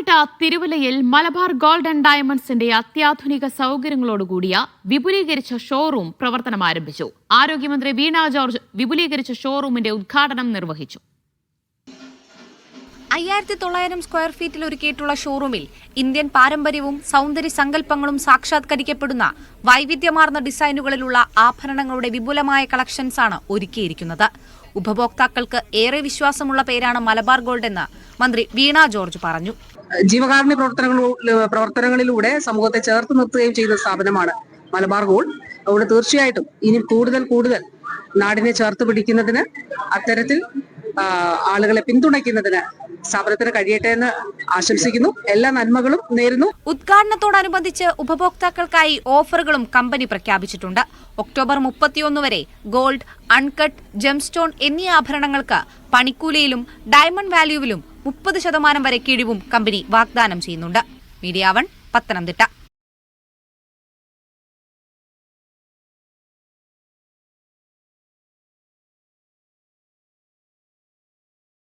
പത്തനംതിട്ട തിരുവല്ലയിൽ Malabar gold and ഡയമണ്ട്സിന്റെ അത്യാധുനിക സൗകര്യങ്ങളോടുകൂടിയ വിപുലീകരിച്ച ഷോറൂം പ്രവർത്തനം ആരംഭിച്ചു. ആരോഗ്യമന്ത്രി വീണ ജോർജ് വിപുലീകരിച്ച ഷോറൂമിന്റെ ഉദ്ഘാടനം നിർവഹിച്ചു. 5900 സ്ക്വയർ ഫീറ്റിൽ ഒരുക്കിയിട്ടുള്ള ഷോറൂമിൽ ഇന്ത്യൻ പാരമ്പര്യവും സൗന്ദര്യ സങ്കല്പങ്ങളും സാക്ഷാത്കരിക്കപ്പെടുന്ന വൈവിധ്യമാർന്ന ഡിസൈനുകളിലുള്ള ആഭരണങ്ങളുടെ വിപുലമായ കളക്ഷൻസാണ് ഒരുക്കിയിരിക്കുന്നത്. ഉപഭോക്താക്കൾക്ക് ഏറെ വിശ്വാസമുള്ള പേരാണ് മലബാർ ഗോൾഡ് എന്ന് മന്ത്രി വീണ ജോർജ് പറഞ്ഞു. ജീവകാരുണ്യ പ്രവർത്തനങ്ങളിലൂടെ സമൂഹത്തെ ചേർത്ത് നിർത്തുകയും ചെയ്യുന്ന സ്ഥാപനമാണ് മലബാർ ഗോൾഡ്. അതുകൊണ്ട് തീർച്ചയായിട്ടും ഇനി കൂടുതൽ നാടിനെ ചേർത്ത് പിടിക്കുന്നതിന്, അത്തരത്തിൽ ആളുകളെ പിന്തുണയ്ക്കുന്നതിന് സ്ഥാപനത്തിന് കഴിയട്ടെ എന്ന് ആശംസിക്കുന്നു. എല്ലാ നന്മകളും നേരുന്നു. ഉദ്ഘാടനത്തോടനുബന്ധിച്ച് ഉപഭോക്താക്കൾക്കായി ഓഫറുകളും കമ്പനി പ്രഖ്യാപിച്ചിട്ടുണ്ട്. ഒക്ടോബർ 31 വരെ ഗോൾഡ്, അൺകട്ട്, ജെംസ്റ്റോൺ എന്നീ ആഭരണങ്ങൾക്ക് പണിക്കൂലിയിലും ഡയമണ്ട് വാല്യൂവിലും 30% വരെ കിഴിവും കമ്പനി വാഗ്ദാനം ചെയ്യുന്നുണ്ട്. മീഡിയ 1 പത്തനംതിട്ട.